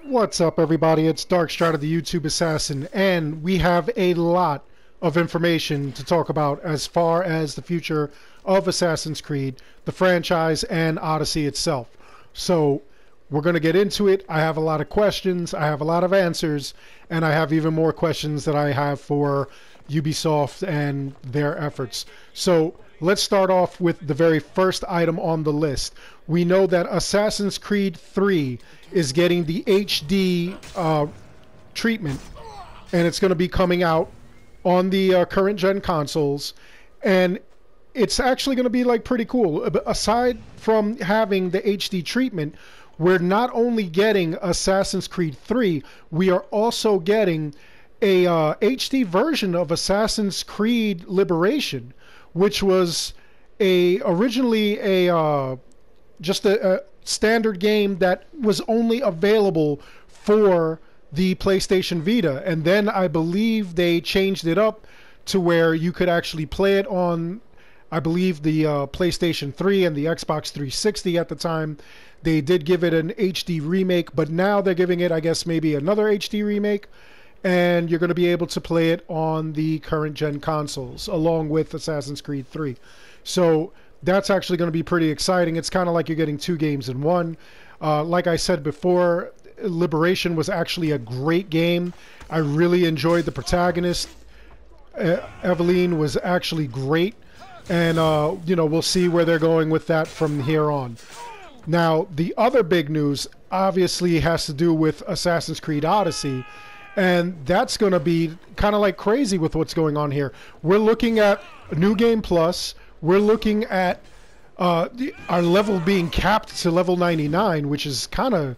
What's up, everybody? It's Darkstrider, the YouTube Assassin, and we have a lot of information to talk about as far as the future of Assassin's Creed, the franchise, and Odyssey itself. So we're going to get into it. I have a lot of questions, I have a lot of answers, and I have even more questions that I have for Ubisoft and their efforts. So let's start off with the very first item on the list. We know that Assassin's Creed 3 is getting the HD treatment, and it's going to be coming out on the current gen consoles, and it's actually going to be like pretty cool. Aside from having the HD treatment, we're not only getting Assassin's Creed 3, we are also getting a HD version of Assassin's Creed Liberation, which was originally just a standard game that was only available for the PlayStation Vita, and then I believe they changed it up to where you could actually play it on, I believe, the PlayStation 3 and the Xbox 360 at the time. They did give it an HD remake, but now they're giving it, I guess, maybe another HD remake, and you're going to be able to play it on the current gen consoles along with Assassin's Creed 3. So that's actually going to be pretty exciting. It's kind of like you're getting two games in one. Like I said before, Liberation was actually a great game. I really enjoyed the protagonist. Eveline was actually great, and we'll see where they're going with that from here on. Now, the other big news obviously has to do with Assassin's Creed Odyssey, and that's going to be kind of like crazy with what's going on here. We're looking at New Game Plus. We're looking at our level being capped to level 99, which is kind of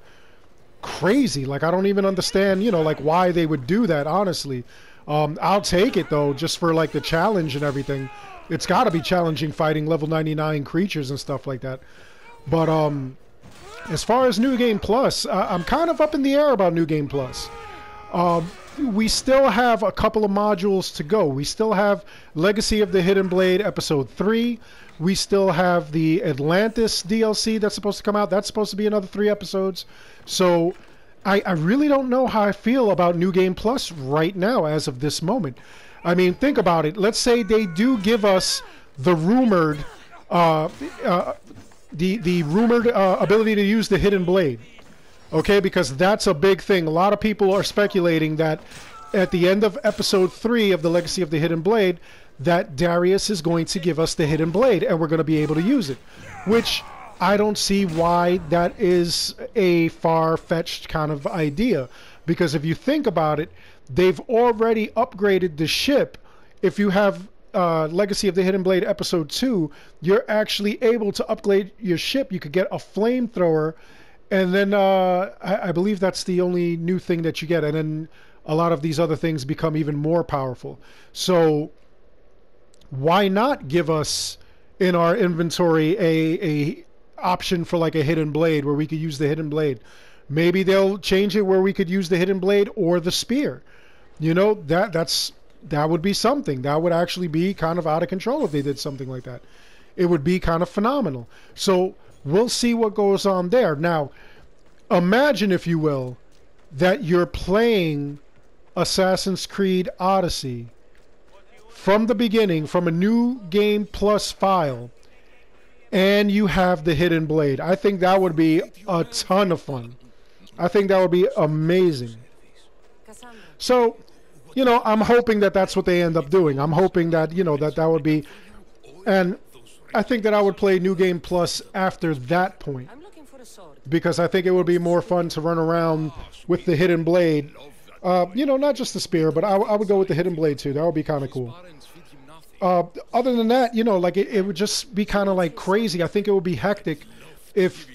crazy. Like, I don't even understand, like why they would do that, honestly. I'll take it, though, just for like the challenge and everything. It's got to be challenging fighting level 99 creatures and stuff like that. But as far as New Game Plus, I'm kind of up in the air about New Game Plus. We still have a couple of modules to go. We still have Legacy of the Hidden Blade Episode 3. We still have the Atlantis DLC that's supposed to come out. That's supposed to be another 3 episodes. So I really don't know how I feel about New Game Plus right now as of this moment. I mean, think about it. Let's say they do give us the rumored ability to use the Hidden Blade. Okay, because that's a big thing. A lot of people are speculating that at the end of episode 3 of the Legacy of the Hidden Blade, that Darius is going to give us the Hidden Blade and we're going to be able to use it. Which I don't see why that is a far-fetched kind of idea. Because if you think about it, they've already upgraded the ship. If you have Legacy of the Hidden Blade episode 2, you're actually able to upgrade your ship. You could get a flamethrower. And then I believe that's the only new thing that you get. And then a lot of these other things become even more powerful. So why not give us in our inventory a option for like a hidden blade where we could use the hidden blade? Maybe they'll change it where we could use the hidden blade or the spear. That would be something. That would actually be kind of out of control if they did something like that. It would be kind of phenomenal. So we'll see what goes on there. Now, imagine, if you will, that you're playing Assassin's Creed Odyssey from the beginning, from a New Game Plus file, and you have the Hidden Blade. I think that would be a ton of fun. I think that would be amazing. So, I'm hoping that that's what they end up doing. I'm hoping that, that would be... And I think that I would play New Game Plus after that point, because I think it would be more fun to run around with the Hidden Blade. Not just the spear, but I would go with the Hidden Blade too. That would be kind of cool. Other than that, it would just be kind of like crazy. I think it would be hectic if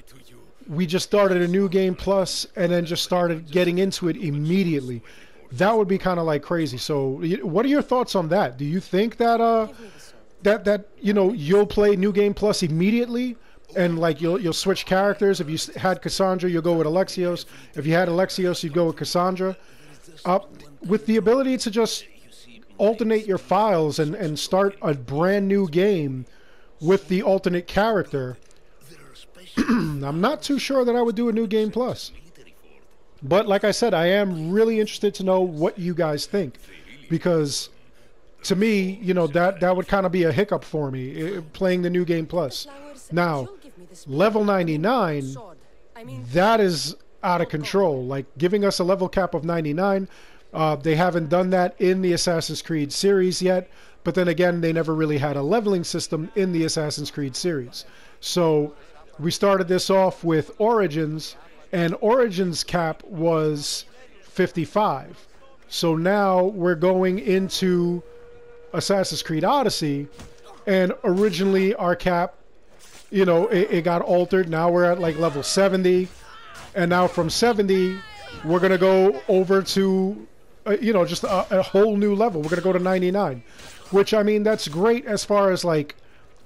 we just started a New Game Plus and then just started getting into it immediately. That would be kind of like crazy. So what are your thoughts on that? Do you think that you'll play New Game Plus immediately, and like you'll switch characters? If you had Cassandra, you'll go with Alexios. If you had Alexios, you'd go with Cassandra. With the ability to just alternate your files and start a brand new game with the alternate character, I'm not too sure that I would do a New Game Plus. But like I said, I am really interested to know what you guys think, because to me, you know, that would kind of be a hiccup for me, playing the new game plus. Now, level 99, that is out of control. Like, giving us a level cap of 99, they haven't done that in the Assassin's Creed series yet. But then again, they never really had a leveling system in the Assassin's Creed series. So we started this off with Origins, and Origins cap was 55. So now we're going into Assassin's Creed Odyssey, and originally our cap, you know, it got altered. Now we're at like level 70, and now from 70 we're gonna go over to you know, just a whole new level. We're gonna go to 99, which, I mean, that's great as far as like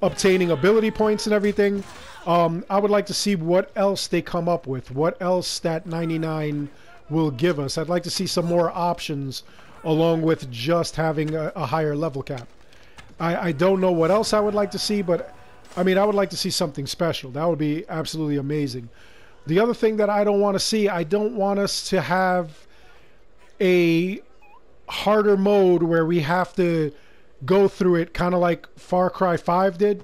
obtaining ability points and everything. I would like to see what else they come up with, what else that 99 will give us. I'd like to see some more options along with just having a higher level cap. I don't know what else I would like to see, but I mean, I would like to see something special. That would be absolutely amazing. The other thing that I don't want to see, I don't want us to have a harder mode where we have to go through it kind of like Far Cry 5 did.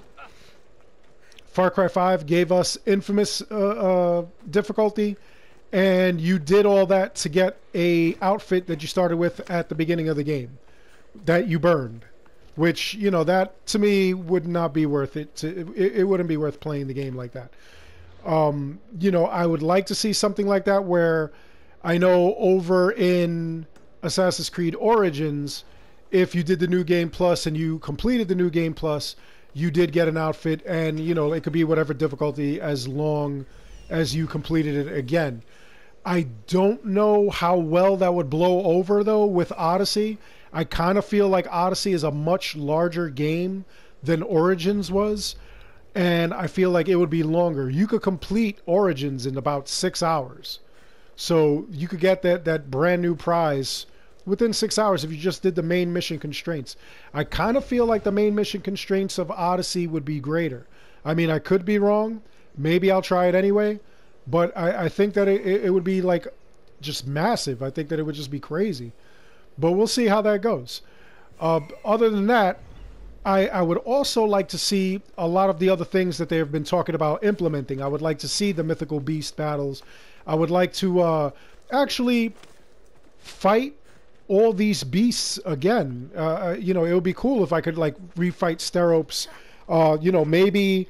Far Cry 5 gave us infamous difficulty, and you did all that to get a outfit that you started with at the beginning of the game that you burned, which, you know, that to me would not be worth it. It wouldn't be worth playing the game like that. You know, I would like to see something like that where, I know over in Assassin's Creed Origins, if you did the New Game Plus and you completed the New Game Plus, you did get an outfit, and, you know, it could be whatever difficulty as long as you completed it again. I don't know how well that would blow over, though, with Odyssey. I kind of feel like Odyssey is a much larger game than Origins was, and I feel like it would be longer. You could complete Origins in about 6 hours. So you could get that brand new prize within 6 hours if you just did the main mission constraints. I kind of feel like the main mission constraints of Odyssey would be greater. I mean, I could be wrong. Maybe I'll try it anyway. But I think that it would be like just massive. I think that it would just be crazy. But we'll see how that goes. Other than that, I would also like to see a lot of the other things that they have been talking about implementing. I would like to see the Mythical Beast battles. I would like to actually fight all these beasts again. You know, it would be cool if I could like refight Steropes. You know, maybe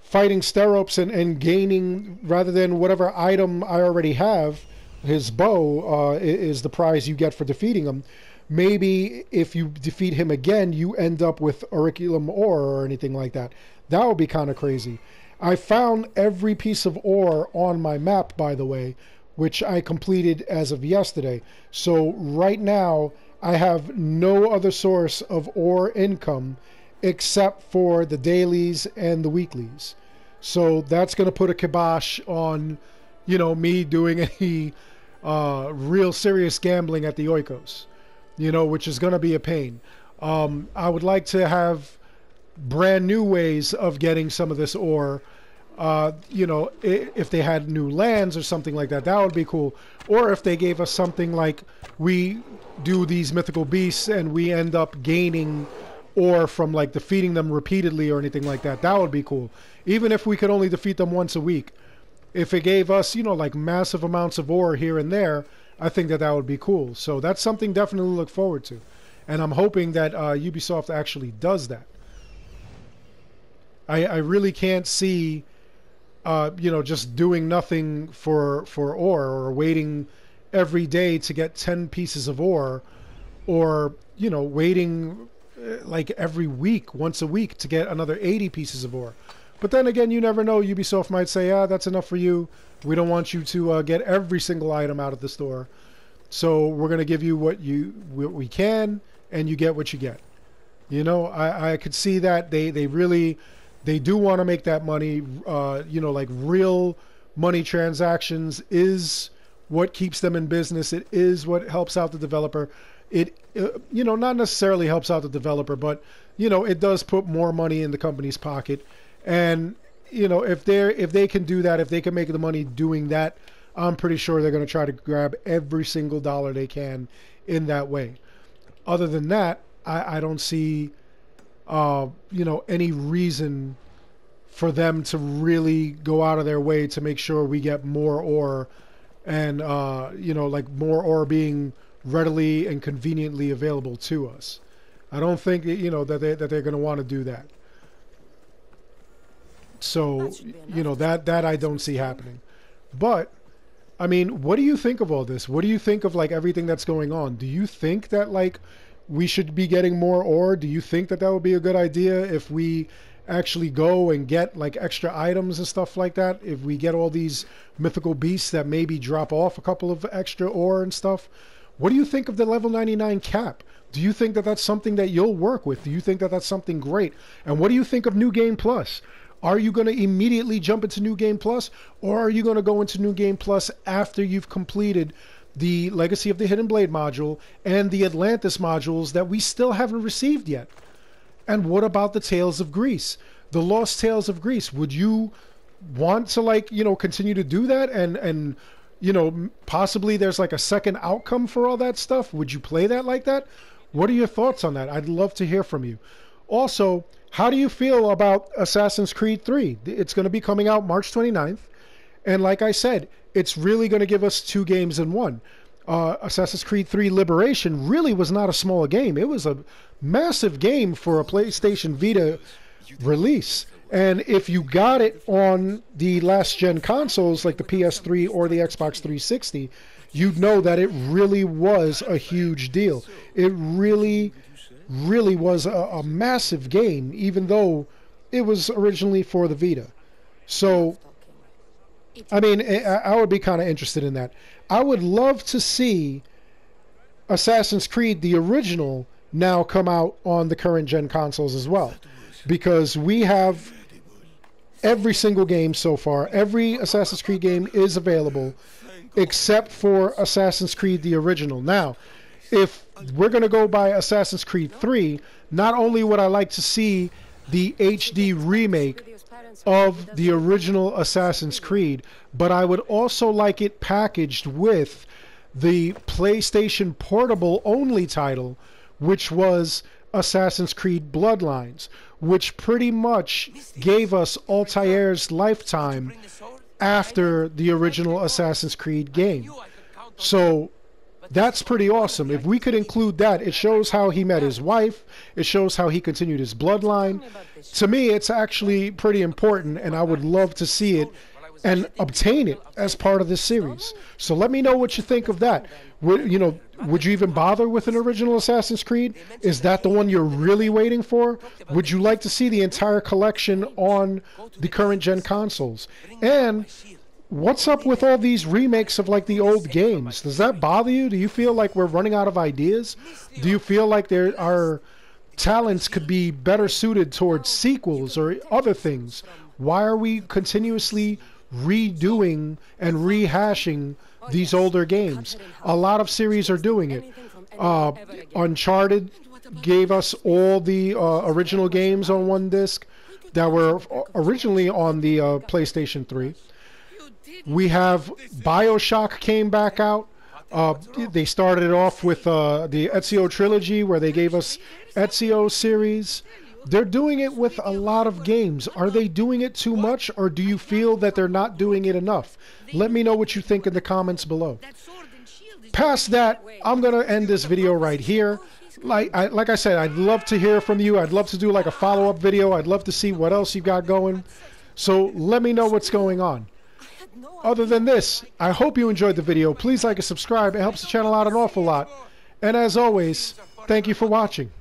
fighting Steropes and gaining, rather than whatever item I already have, his bow is the prize you get for defeating him. Maybe if you defeat him again, you end up with auriculum ore or anything like that. That would be kind of crazy. I found every piece of ore on my map, by the way, which I completed as of yesterday. So right now, I have no other source of ore income except for the dailies and the weeklies. So that's going to put a kibosh on, you know, me doing any real serious gambling at the Oikos, you know, which is going to be a pain. I would like to have brand new ways of getting some of this ore. You know, if they had new lands or something like that, that would be cool. Or if they gave us something like we do these mythical beasts and we end up gaining ore from like defeating them repeatedly or anything like that, that would be cool. Even if we could only defeat them once a week, if it gave us, you know, like massive amounts of ore here and there, I think that that would be cool. So that's something definitely to look forward to. And I'm hoping that Ubisoft actually does that. I really can't see you know, just doing nothing for ore, or waiting every day to get 10 pieces of ore, or, you know, waiting like every week, once a week, to get another 80 pieces of ore. But then again, you never know. Ubisoft might say, that's enough for you. We don't want you to get every single item out of the store. So we're going to give you what we can, and you get what you get. You know, I could see that they really... They do want to make that money. You know, like real money transactions is what keeps them in business. It is what helps out the developer. It, you know, not necessarily helps out the developer, but, you know, it does put more money in the company's pocket. And, you know, if they can do that, if they can make the money doing that, I'm pretty sure they're going to try to grab every single dollar they can in that way. Other than that, I don't see, you know, any reason for them to really go out of their way to make sure we get more ore, and you know, like more ore being readily and conveniently available to us. I don't think, you know, that they're going to want to do that. So, you know, that I don't see happening. But I mean, what do you think of all this? What do you think of like everything that's going on? Do you think that like we should be getting more ore? Do you think that that would be a good idea if we actually go and get like extra items and stuff like that? If we get all these mythical beasts that maybe drop off a couple of extra ore and stuff? What do you think of the level 99 cap? Do you think that that's something that you'll work with? Do you think that that's something great? And what do you think of New Game Plus? Are you going to immediately jump into New Game Plus, or are you going to go into New Game Plus after you've completed the Legacy of the Hidden Blade module and the Atlantis modules that we still haven't received yet? And what about the Tales of Greece? The Lost Tales of Greece? Would you want to, like, you know, continue to do that? And you know, possibly there's like a second outcome for all that stuff. Would you play that like that? What are your thoughts on that? I'd love to hear from you. Also, how do you feel about Assassin's Creed 3? It's going to be coming out March 29th. And like I said, it's really going to give us 2 games in one. Assassin's Creed 3 Liberation really was not a small game. It was a massive game for a PlayStation Vita release. And if you got it on the last gen consoles like the PS3 or the Xbox 360, you'd know that it really was a huge deal. It really was a massive game, even though it was originally for the Vita. So, I mean, I would be kind of interested in that. I would love to see Assassin's Creed, the original, now come out on the current gen consoles as well. Because we have every single game so far. Every Assassin's Creed game is available except for Assassin's Creed, the original. Now, if we're going to go by Assassin's Creed 3, not only would I like to see the HD remake of the original Assassin's Creed, but I would also like it packaged with the PlayStation Portable only title, which was Assassin's Creed Bloodlines, which pretty much gave us Altair's lifetime after the original Assassin's Creed game. So that's pretty awesome. If we could include that, it shows how he met his wife. It shows how he continued his bloodline. To me, it's actually pretty important, and I would love to see it and obtain it as part of this series. So let me know what you think of that. Would you even bother with an original Assassin's Creed? Is that the one you're really waiting for? Would you like to see the entire collection on the current gen consoles? And what's up with all these remakes of like the old games? Does that bother you? Do you feel like we're running out of ideas? Do you feel like our talents could be better suited towards sequels or other things? Why are we continuously redoing and rehashing these older games? A lot of series are doing it. Uncharted gave us all the original games on one disc that were originally on the PlayStation 3. We have BioShock came back out. They started it off with the Ezio trilogy, where they gave us Ezio series. They're doing it with a lot of games. Are they doing it too much, or do you feel that they're not doing it enough? Let me know what you think in the comments below. Past that, I'm going to end this video right here. Like I said, I'd love to hear from you. I'd love to do like a follow-up video. I'd love to see what else you got going. So let me know what's going on. Other than this, I hope you enjoyed the video. Please like and subscribe. It helps the channel out an awful lot. And as always, thank you for watching.